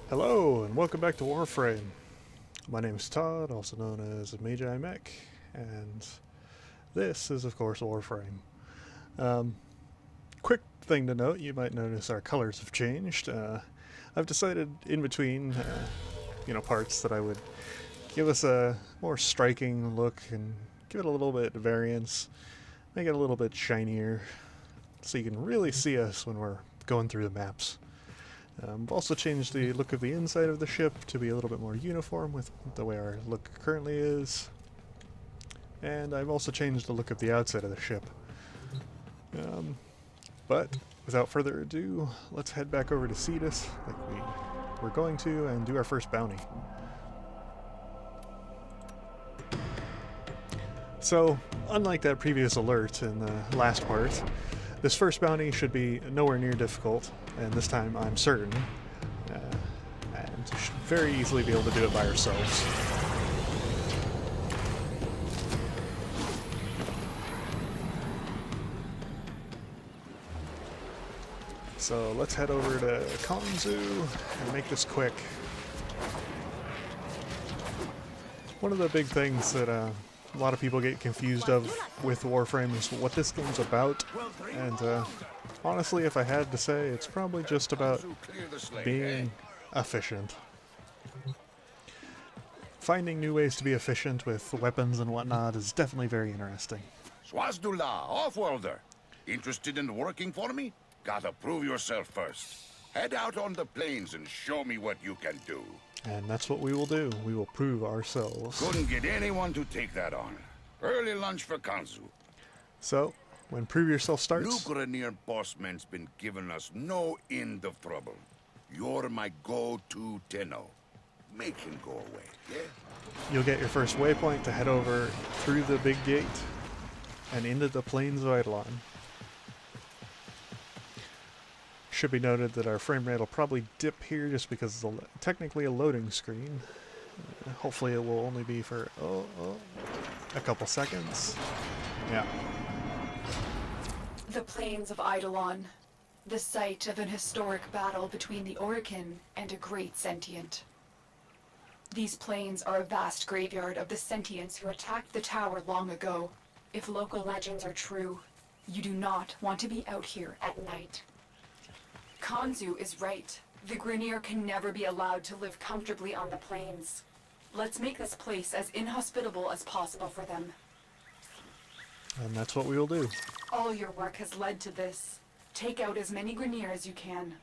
Hello, and welcome back to Warframe. My name is Todd, also known as Magi Mech, and this is, of course, Warframe. Quick thing to note, you might notice our colors have changed. I've decided in between, parts that I would give us a more striking look and give it a little bit of variance, make it a little bit shinier, so you can really see us when we're going through the maps. I've also changed the look of the inside of the ship to be a little bit more uniform with the way our look currently is. And I've also changed the look of the outside of the ship. But without further ado, let's head back over to Cetus, like we were going to, and do our first bounty. So, unlike that previous alert in the last part, this first bounty should be nowhere near difficult, and this time I'm certain, and should very easily be able to do it by ourselves. So let's head over to Kanzu and make this quick. One of the big things that a lot of people get confused of with Warframe is what this game's about, and honestly, if I had to say, it's probably just about being efficient. Finding new ways to be efficient with weapons and whatnot is definitely very interesting. Swazdula, Offworlder. Interested in working for me? Gotta prove yourself first. Head out on the plains and show me what you can do. And that's what we will do. We will prove ourselves. Couldn't get anyone to take that on. Early lunch for Kanzu. So, when Prove Yourself starts... Luke Rainier Bossman's been giving us no end of trouble. You're my go-to Tenno. Make him go away, yeah? You'll get your first waypoint to head over through the big gate and into the plains of Eidolon. Should be noted that our frame rate will probably dip here just because it's technically a loading screen. Hopefully it will only be for a couple seconds. Yeah. The plains of Eidolon, the site of an historic battle between the Orokin and a great sentient. These plains are a vast graveyard of the sentients who attacked the tower long ago. If local legends are true, you do not want to be out here at night. Kanzu is right. The Grineer can never be allowed to live comfortably on the plains. Let's make this place as inhospitable as possible for them. And that's what we will do. All your work has led to this. Take out as many Grineer as you can.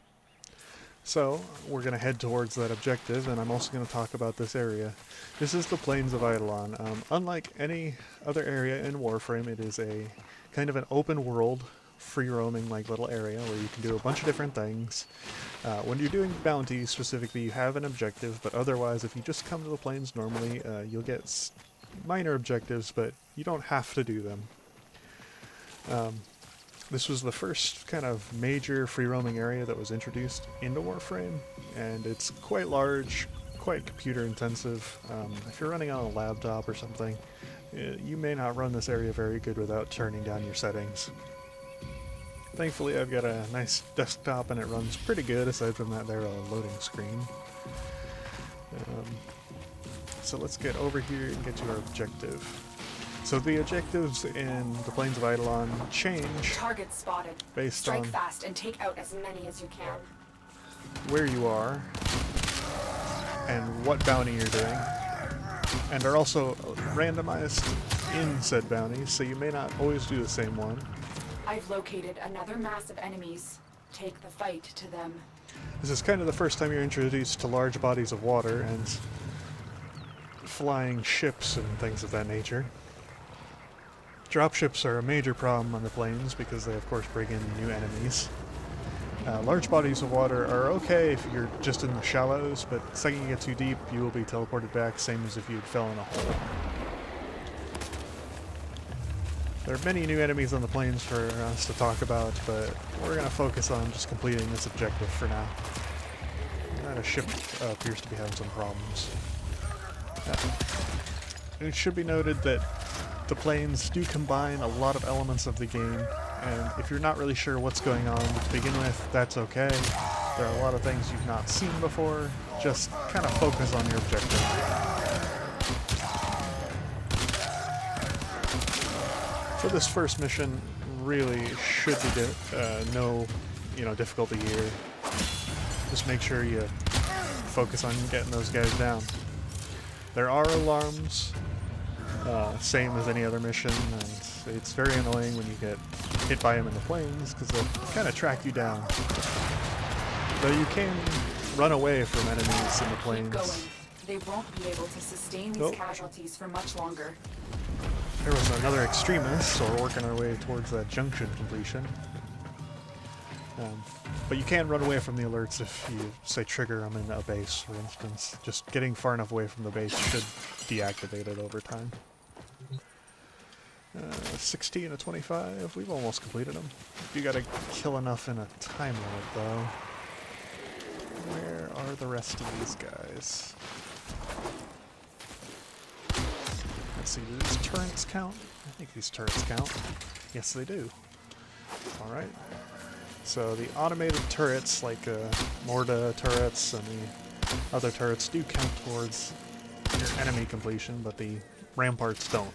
So, we're going to head towards that objective, and I'm also going to talk about this area. This is the Plains of Eidolon. Unlike any other area in Warframe, it is a kind of an open world, free-roaming like little area where you can do a bunch of different things. When you're doing bounties specifically, you have an objective, but otherwise, if you just come to the plains normally, you'll get minor objectives, but you don't have to do them. This was the first kind of major free-roaming area that was introduced into Warframe, and it's quite large, quite computer-intensive. If you're running on a laptop or something, you may not run this area very good without turning down your settings. Thankfully, I've got a nice desktop and it runs pretty good, aside from that there loading screen. So let's get over here and get to our objective. So the objectives in the Plains of Eidolon change Target spotted. based Strike on fast and take out as many as you can. where you are and what bounty you're doing, and are also randomized in said bounties, so you may not always do the same one. I've located another mass of enemies. Take the fight to them. This is kind of the first time you're introduced to large bodies of water and flying ships and things of that nature. Dropships are a major problem on the plains because they of course bring in new enemies. Large bodies of water are okay if you're just in the shallows, but the second you get too deep, you will be teleported back, same as if you fell in a hole. There are many new enemies on the plains for us to talk about, but we're going to focus on just completing this objective for now. That ship appears to be having some problems. It should be noted that the plains do combine a lot of elements of the game, and if you're not really sure what's going on to begin with, that's okay. There are a lot of things you've not seen before. Just kind of focus on your objective. For this first mission, really should be no, difficulty here. Just make sure you focus on getting those guys down. There are alarms, same as any other mission, and it's very annoying when you get hit by them in the plains because they'll kind of track you down. Though you can run away from enemies in the plains. Keep going. They won't be able to sustain these casualties for much longer. There was another extremist, so we're working our way towards that junction completion. But you can run away from the alerts if you, say, trigger them in a base, for instance. Just getting far enough away from the base should deactivate it over time. 16 to 25, we've almost completed them. You gotta kill enough in a time limit, though. Where are the rest of these guys? Let's see, do these turrets count? I think these turrets count. Yes, they do. Alright. So the automated turrets, like Morta turrets and the other turrets, do count towards your enemy completion, but the ramparts don't,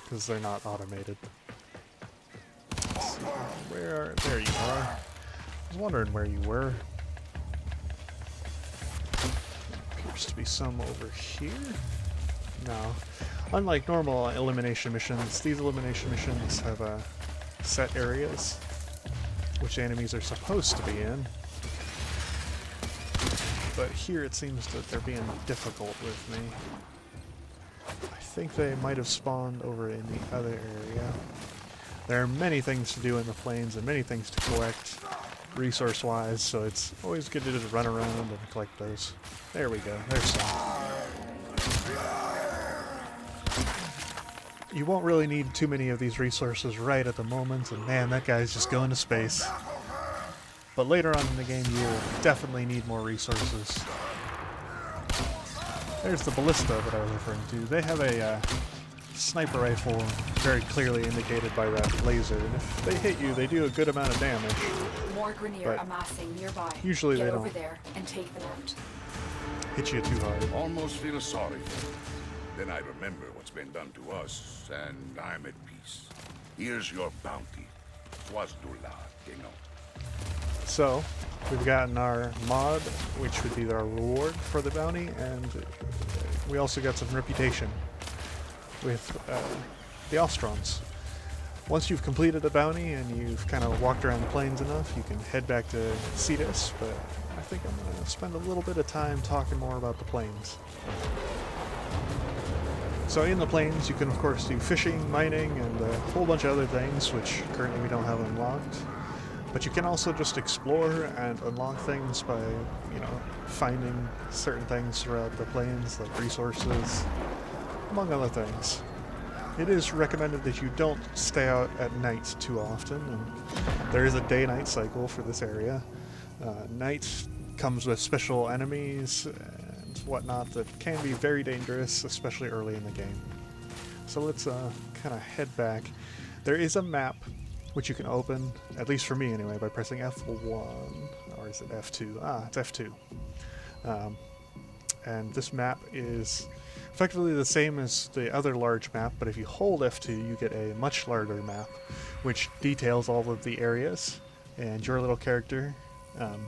because they're not automated. Let's see, there you are. I was wondering where you were. Appears to be some over here. No. Unlike normal elimination missions, these elimination missions have set areas which enemies are supposed to be in. But here it seems that they're being difficult with me. I think they might have spawned over in the other area. There are many things to do in the plains and many things to collect resource-wise, so it's always good to just run around and collect those. There we go, there's some. You won't really need too many of these resources right at the moment, and man, that guy's just going to space. But later on in the game, you'll definitely need more resources. There's the ballista that I was referring to. They have a sniper rifle very clearly indicated by that laser, and if they hit you, they do a good amount of damage. More Grenier amassing nearby. Usually Get they over don't there and take them out. hit you too hard. Almost feel sorry for them. Then I remember what's been done to us, and I'm at peace. Here's your bounty. Was du la, So, we've gotten our mod, which would be our reward for the bounty, and we also got some reputation with the Ostrons. Once you've completed the bounty and you've kind of walked around the plains enough, you can head back to Cetus, but I think I'm going to spend a little bit of time talking more about the plains. So in the plains, you can of course do fishing, mining, and a whole bunch of other things, which currently we don't have unlocked. But you can also just explore and unlock things by, finding certain things throughout the plains, like resources, among other things. It is recommended that you don't stay out at night too often, and there is a day-night cycle for this area. Night comes with special enemies and whatnot that can be very dangerous, especially early in the game. So let's kind of head back. There is a map which you can open, at least for me anyway, by pressing F1, or is it F2? Ah, it's F2. And this map is effectively the same as the other large map, but if you hold F2, you get a much larger map, which details all of the areas and your little character.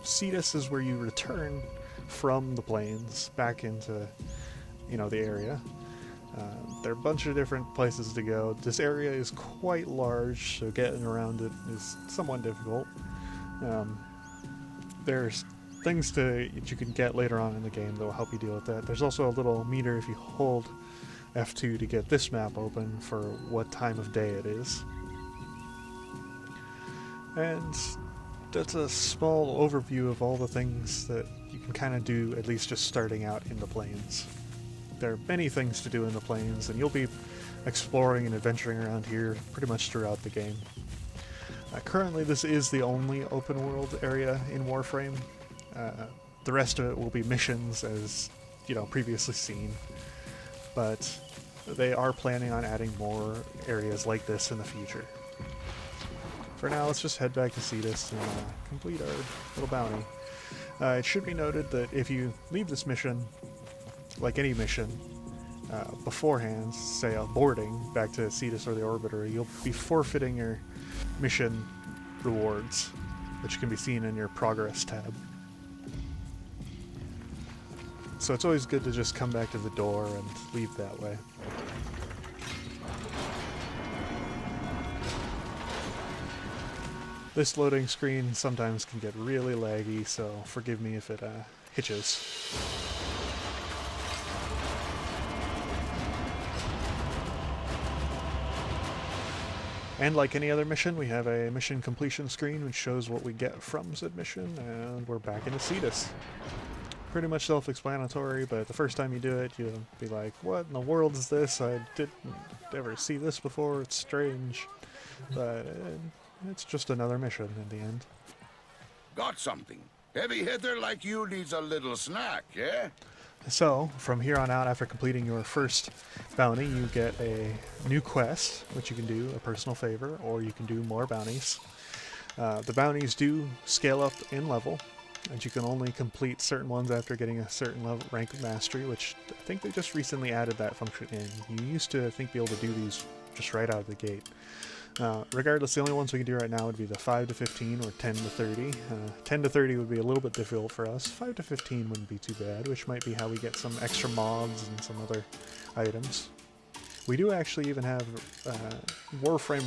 Cetus is where you return from the plains back into, the area. There are a bunch of different places to go. This area is quite large, so getting around it is somewhat difficult. There's things that you can get later on in the game that will help you deal with that. There's also a little meter if you hold F2 to get this map open for what time of day it is. And that's a small overview of all the things that you can kind of do, at least just starting out in the plains. There are many things to do in the plains, and you'll be exploring and adventuring around here pretty much throughout the game. Currently, this is the only open world area in Warframe. The rest of it will be missions, as previously seen, but they are planning on adding more areas like this in the future. for now, let's just head back to Cetus and complete our little bounty. It should be noted that if you leave this mission, like any mission, beforehand, say boarding back to Cetus or the Orbiter, you'll be forfeiting your mission rewards, which can be seen in your progress tab. So it's always good to just come back to the door and leave that way. This loading screen sometimes can get really laggy, so forgive me if it hitches. And like any other mission, we have a mission completion screen which shows what we get from said mission, and we're back into Cetus. Pretty much self-explanatory, but the first time you do it, you'll be like, what in the world is this? I didn't ever see this before, it's strange. But it's just another mission in the end. Got something. Heavy hitter like you needs a little snack, yeah? So, from here on out, after completing your first bounty, you get a new quest, which you can do a personal favor, or you can do more bounties. The bounties do scale up in level, and you can only complete certain ones after getting a certain level rank of mastery, which I think they just recently added that function in. You used to, I think, be able to do these just right out of the gate. Regardless, the only ones we can do right now would be the 5 to 15 or 10 to 30. 10 to 30 would be a little bit difficult for us. 5 to 15 wouldn't be too bad, which might be how we get some extra mods and some other items. We do actually even have Warframe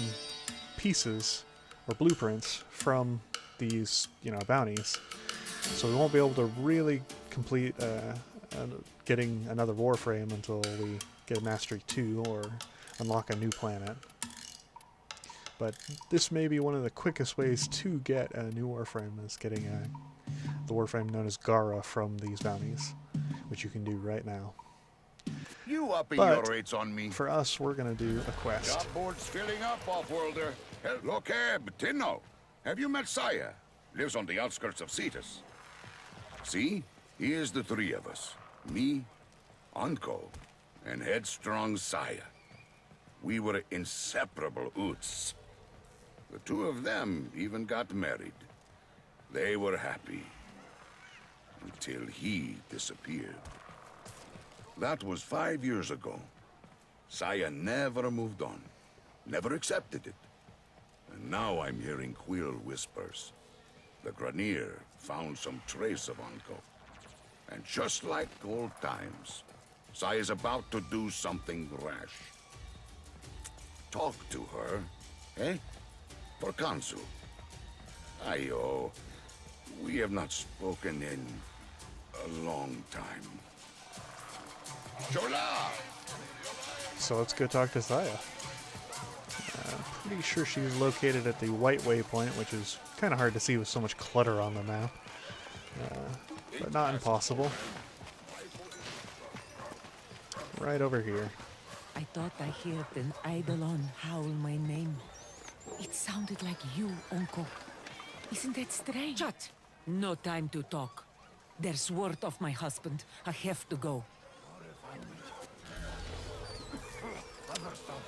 pieces or blueprints from these, bounties. So we won't be able to really complete getting another Warframe until we get Mastery 2 or unlock a new planet. But this may be one of the quickest ways to get a new Warframe, is getting the Warframe known as Gara from these bounties, which you can do right now. You upping your rates on me. For us, we're going to do a quest. Job board's filling up, off-worlder. Look here, Tinno. Have you met Saya? Lives on the outskirts of Cetus. See? Here's the three of us. Me, Unko, and headstrong Saya. We were inseparable Oots. The two of them even got married. They were happy. Until he disappeared. That was 5 years ago. Saya never moved on. Never accepted it. And now I'm hearing queer whispers. The Granier found some trace of Unko. And just like old times, Saya's about to do something rash. Talk to her, eh? For Kansu. Ayo, we have not spoken in a long time. Shola! So let's go talk to Saya. Pretty sure she's located at the white waypoint, which is kind of hard to see with so much clutter on the map. But not impossible. Right over here. I thought I heard an Eidolon howl my name. It sounded like you, Uncle. Isn't that strange? Shut! No time to talk. There's word of my husband. I have to go.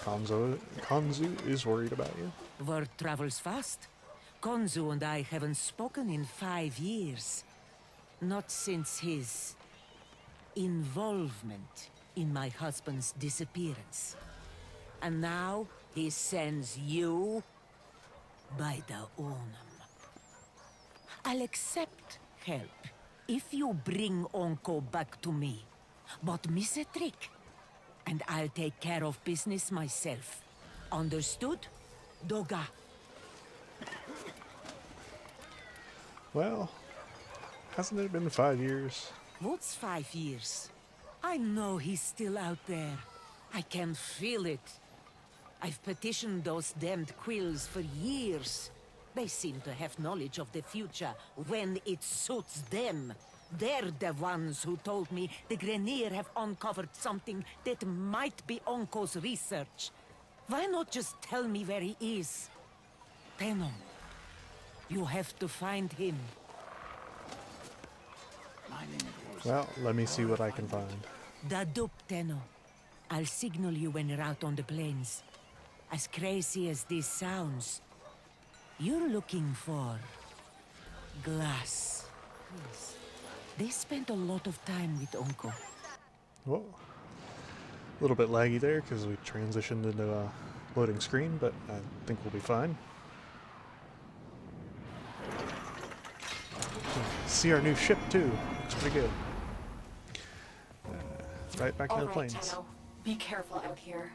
Kanzu is worried about you. Word travels fast. Konzu and I haven't spoken in 5 years. Not since his involvement in my husband's disappearance. And now he sends you by the Unum. I'll accept help if you bring Onko back to me. But miss a trick, and I'll take care of business myself. Understood? Doga. Well, hasn't it been 5 years? What's 5 years? I know he's still out there. I can feel it. I've petitioned those damned quills for years. They seem to have knowledge of the future when it suits them. They're the ones who told me the Grenier have uncovered something that might be Onko's research. Why not just tell me where he is? Tenno, you have to find him. Well, let me see what I can find. Dadup, Tenno. I'll signal you when you're out on the plains. As crazy as this sounds, You're looking for glass. Yes. They spent a lot of time with Onko. Whoa. A little bit laggy there because we transitioned into a loading screen, but I think we'll be fine. See our new ship too. Looks pretty good. Right back in the All right, plains. Tenno. Be careful out here.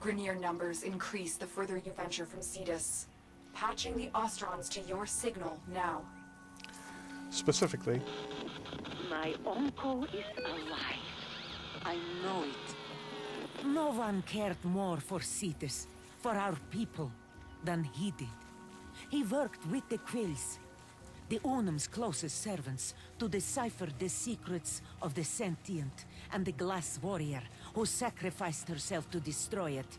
Grineer numbers increase the further you venture from Cetus. Patching the Ostrons to your signal now. Specifically, My uncle is alive. I know it. No one cared more for Cetus, for our people, than he did. He worked with the Quills, the Unum's closest servants, to decipher the secrets of the sentient and the glass warrior who sacrificed herself to destroy it.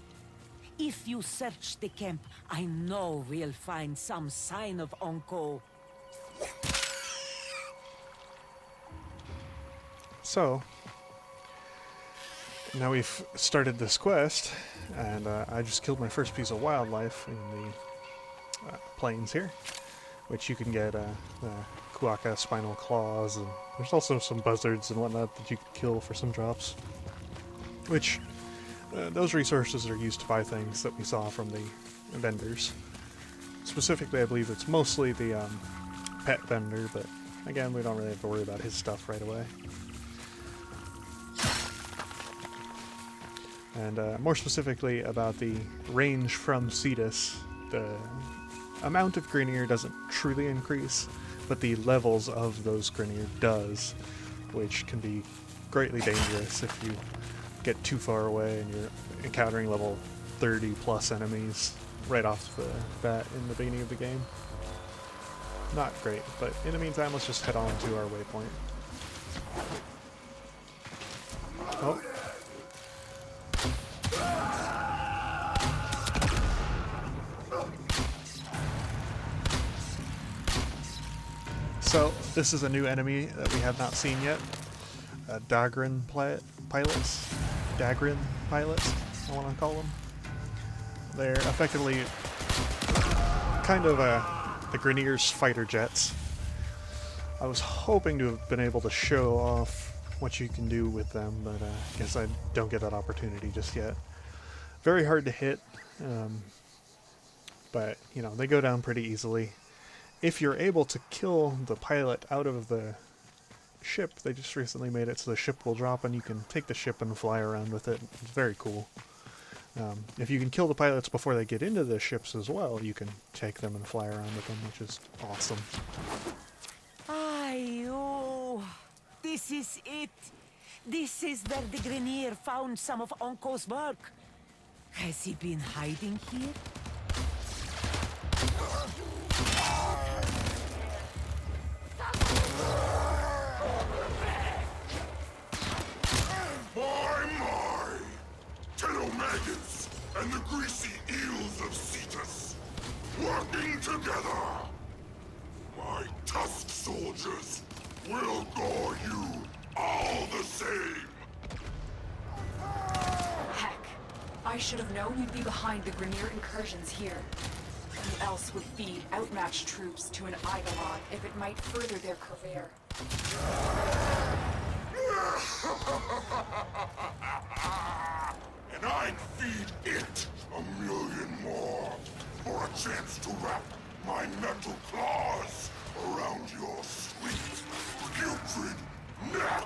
If you search the camp, I know we'll find some sign of Onko. so now we've started this quest, and I just killed my first piece of wildlife in the plains here, which you can get the Kuaka spinal claws, and there's also some buzzards and whatnot that you can kill for some drops, which those resources are used to buy things that we saw from the vendors. Specifically, I believe it's mostly the pet vendor, but again, we don't really have to worry about his stuff right away. And more specifically about the range from Cetus, the amount of Grineer doesn't truly increase, but the levels of those Grineer does, which can be greatly dangerous if you get too far away and you're encountering level 30 plus enemies right off the bat in the beginning of the game. Not great, but in the meantime, let's just head on to our waypoint. Oh. So, this is a new enemy that we have not seen yet. Dagran pilots. Dagran pilots, I want to call them. They're effectively kind of the Grineer's fighter jets. I was hoping to have been able to show off what you can do with them, but I guess I don't get that opportunity just yet. Very hard to hit, but you know, they go down pretty easily. If you're able to kill the pilot out of the ship, they just recently made it so the ship will drop and you can take the ship and fly around with it. It's very cool. If you can kill the pilots before they get into the ships as well, you can take them and fly around with them, which is awesome. Oh, this is it. This is where the Grineer found some of Onko's work. Has he been hiding here? My! Tenno maggots and the greasy eels of Cetus working together! My tusked soldiers will gore you all the same! Heck, I should have known you'd be behind the Grineer incursions here. Who else would feed outmatched troops to an Eidolon if it might further their career? And I'd feed it 1,000,000 more for a chance to wrap my metal claws around your sweet, putrid neck!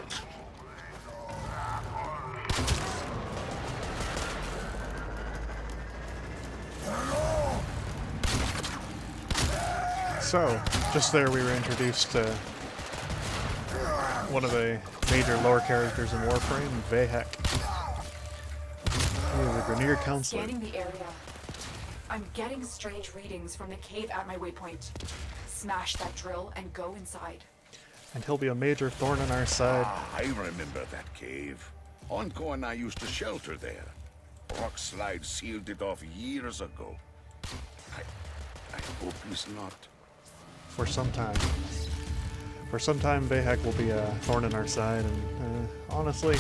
So, just there we were introduced to one of the major lore characters in Warframe, Vahek. He is a Grineer counselor. Scanning the area. I'm getting strange readings from the cave at my waypoint. Smash that drill and go inside. And he'll be a major thorn in our side. I remember that cave. Onko and I used to shelter there. Rock slide sealed it off years ago. I hope he's not. For some time. For some time, Vahek will be a thorn in our side, and honestly,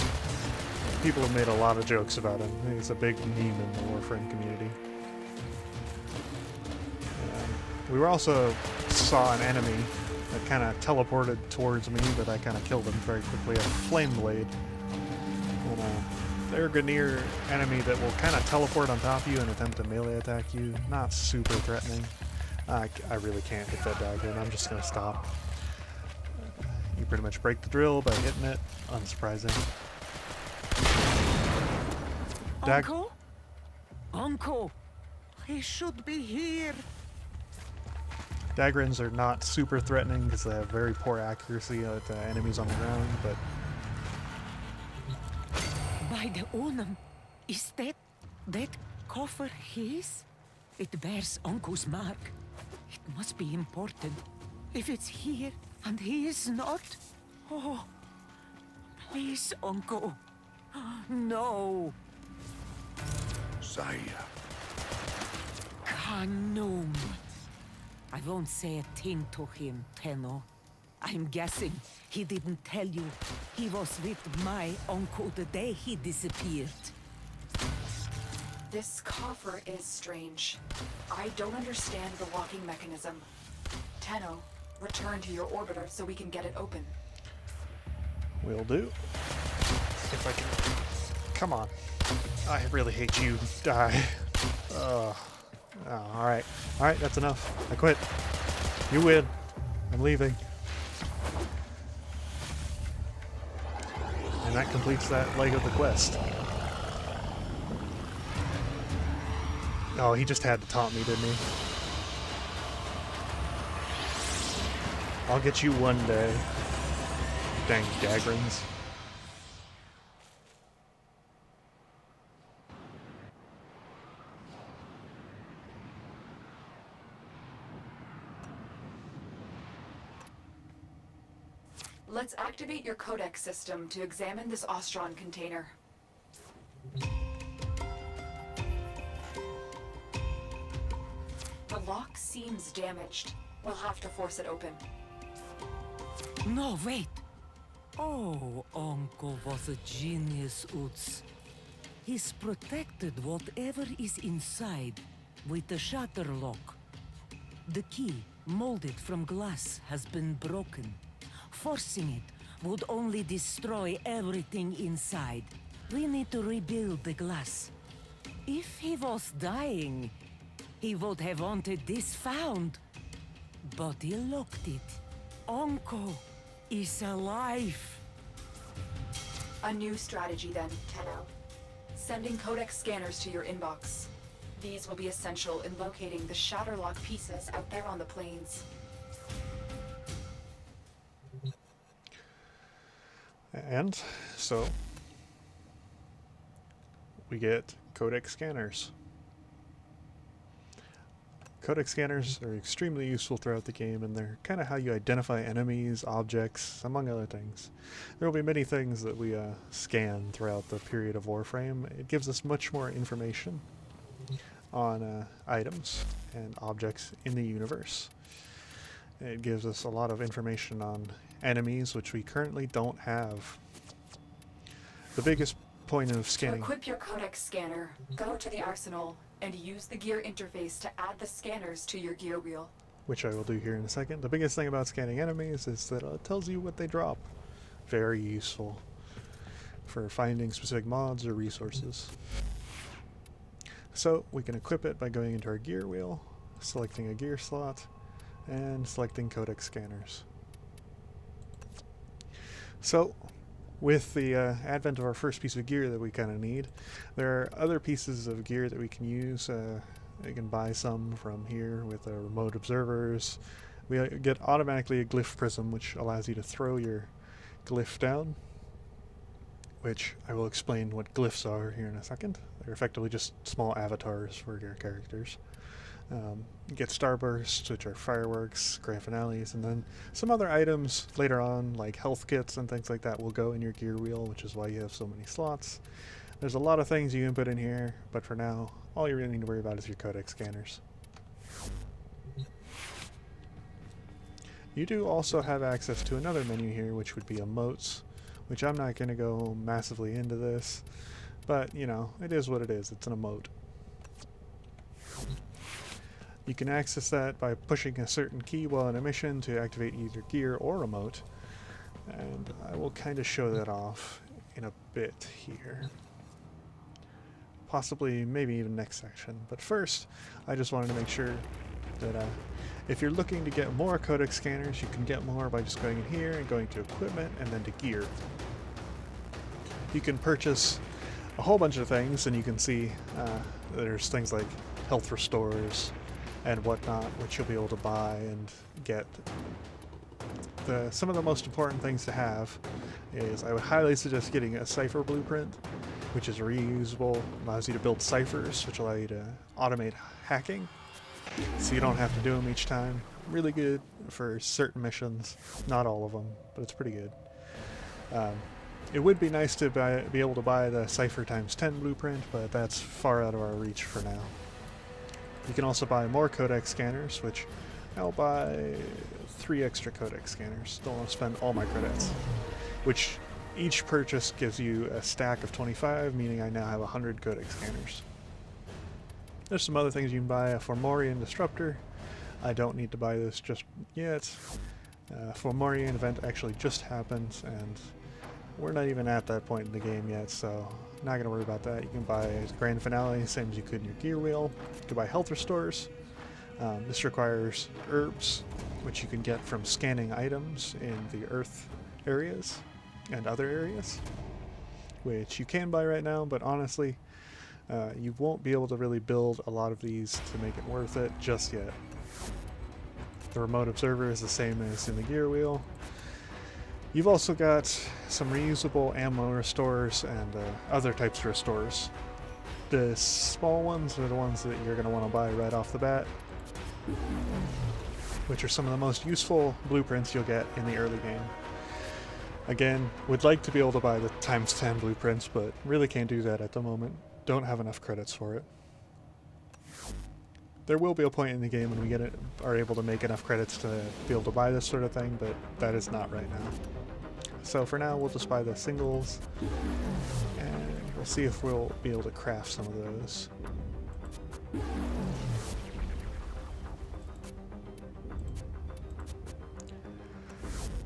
people have made a lot of jokes about him. He's a big meme in the Warframe community. We were also saw an enemy that kind of teleported towards me, but I kind of killed him very quickly. A flame blade. And they're a Grineer enemy that will kind of teleport on top of you and attempt to melee attack you. Not super threatening. I really can't hit that dagger, and I'm just going to stop. You pretty much break the drill by hitting it. Unsurprising. Uncle? Uncle! He should be here! Dagrins are not super threatening because they have very poor accuracy at enemies on the ground, but... By the Onum, is that coffer his? It bears Uncle's mark. It must be important. If it's here and he is not... Oh, please, Uncle. No. Saya. Kanum. I won't say a thing to him, Tenno. I'm guessing he didn't tell you he was with my uncle the day he disappeared. This coffer is strange. I don't understand the locking mechanism. Tenno, return to your orbiter so we can get it open. Will do. If I can... Come on. I really hate you. Die. Oh, alright. Alright, that's enough. I quit. You win. I'm leaving. And that completes that leg of the quest. Oh, he just had to taunt me, didn't he? I'll get you one day. Dang Dagrins. Let's activate your codex system to examine this Ostron container. The lock seems damaged. We'll have to force it open. No, wait. Oh, Uncle was a genius, Utz. He's protected whatever is inside with the shutter lock. The key, molded from glass, has been broken. Forcing it would only destroy everything inside. We need to rebuild the glass. If he was dying, he would have wanted this found. But he locked it. Uncle is alive. A new strategy then, Tenno. Sending codex scanners to your inbox. These will be essential in locating the Shatterlock pieces out there on the plains. And so we get codex scanners. Codex scanners are extremely useful throughout the game, and they're kind of how you identify enemies, objects, among other things. There will be many things that we scan throughout the period of Warframe. It gives us much more information on items and objects in the universe. It gives us a lot of information on enemies, which we currently don't have. The biggest point of scanning... To equip your codex scanner, go to the arsenal and use the gear interface to add the scanners to your gear wheel. Which I will do here in a second. The biggest thing about scanning enemies is that it tells you what they drop. Very useful for finding specific mods or resources. So we can equip it by going into our gear wheel, selecting a gear slot, and selecting codex scanners. So, with the advent of our first piece of gear that we kind of need, there are other pieces of gear that we can use. You can buy some from here with remote observers. We get automatically a glyph prism, which allows you to throw your glyph down, which I will explain what glyphs are here in a second. They're effectively just small avatars for your characters. You get starbursts, which are fireworks, grand finales, and then some other items later on, like health kits and things like that, will go in your gear wheel, which is why you have so many slots. There's a lot of things you can put in here, but for now, all you really need to worry about is your codex scanners. You do also have access to another menu here, which would be emotes, which I'm not going to go massively into this, but, you know, it is what it is. It's an emote. You can access that by pushing a certain key while in a mission to activate either gear or remote. And I will kind of show that off in a bit here. Possibly, maybe even next section. But first, I just wanted to make sure that if you're looking to get more codex scanners, you can get more by just going in here and going to equipment and then to gear. You can purchase a whole bunch of things, and you can see there's things like health restores and whatnot, which you'll be able to buy and get. Some of the most important things to have is I would highly suggest getting a cipher blueprint, which is reusable, allows you to build ciphers, which allow you to automate hacking, so you don't have to do them each time. Really good for certain missions, not all of them, but it's pretty good. It would be nice to be able to buy the Cipher ×10 blueprint, but that's far out of our reach for now. You can also buy more codex scanners, which I'll buy 3 extra codex scanners. Don't want to spend all my credits, which each purchase gives you a stack of 25, meaning I now have 100 codex scanners. There's some other things you can buy. A Fomorian Disruptor. I don't need to buy this just yet. Fomorian event actually just happened, and we're not even at that point in the game yet, so not going to worry about that. You can buy Grand Finale, same as you could in your gear wheel. You can buy health restores. This requires herbs, which you can get from scanning items in the earth areas and other areas, which you can buy right now, but honestly, you won't be able to really build a lot of these to make it worth it just yet. The remote observer is the same as in the gear wheel. You've also got some reusable ammo restorers and other types of restorers. The small ones are the ones that you're going to want to buy right off the bat, which are some of the most useful blueprints you'll get in the early game. Again, would like to be able to buy the ×10 blueprints, but really can't do that at the moment. Don't have enough credits for it. There will be a point in the game when we are able to make enough credits to be able to buy this sort of thing, but that is not right now. So for now, we'll just buy the singles, and we'll see if we'll be able to craft some of those.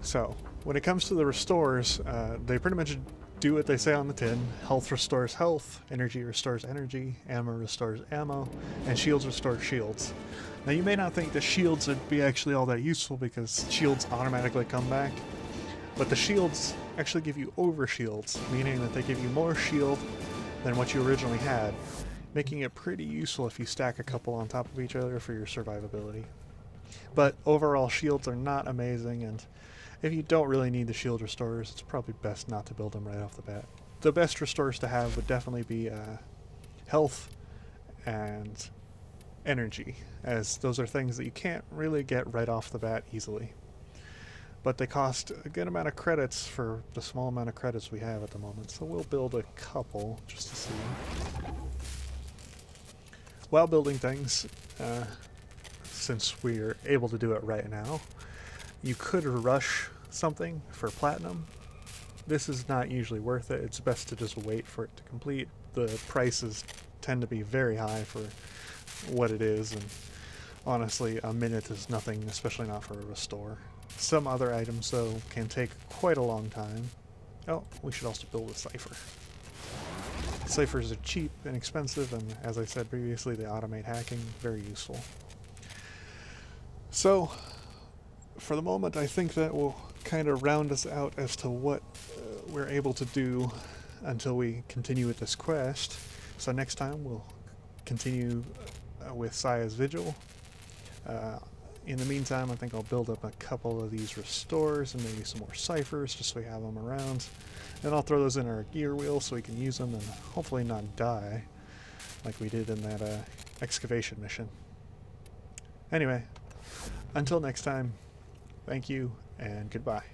So, when it comes to the restores, they pretty much do what they say on the tin. Health restores health, energy restores energy, ammo restores ammo, and shields restore shields. Now you may not think the shields would be actually all that useful because shields automatically come back, but the shields actually give you over shields, meaning that they give you more shield than what you originally had, making it pretty useful if you stack a couple on top of each other for your survivability. But overall, shields are not amazing, and if you don't really need the shield restorers, it's probably best not to build them right off the bat. The best restorers to have would definitely be health and energy, as those are things that you can't really get right off the bat easily. But they cost a good amount of credits for the small amount of credits we have at the moment, so we'll build a couple just to see. While building things, since we're able to do it right now, you could rush something for platinum. This is not usually worth it. It's best to just wait for it to complete. The prices tend to be very high for what it is, and honestly, a minute is nothing, especially not for a restore. Some other items, though, can take quite a long time. Oh, we should also build a cipher. Ciphers are cheap and expensive, and as I said previously, they automate hacking. Very useful. So, for the moment, I think that will kind of round us out as to what we're able to do until we continue with this quest. So next time we'll continue with Saya's Vigil. In the meantime, I think I'll build up a couple of these restores and maybe some more ciphers just so we have them around. Then I'll throw those in our gear wheel so we can use them and hopefully not die like we did in that excavation mission. Anyway, until next time, thank you and goodbye.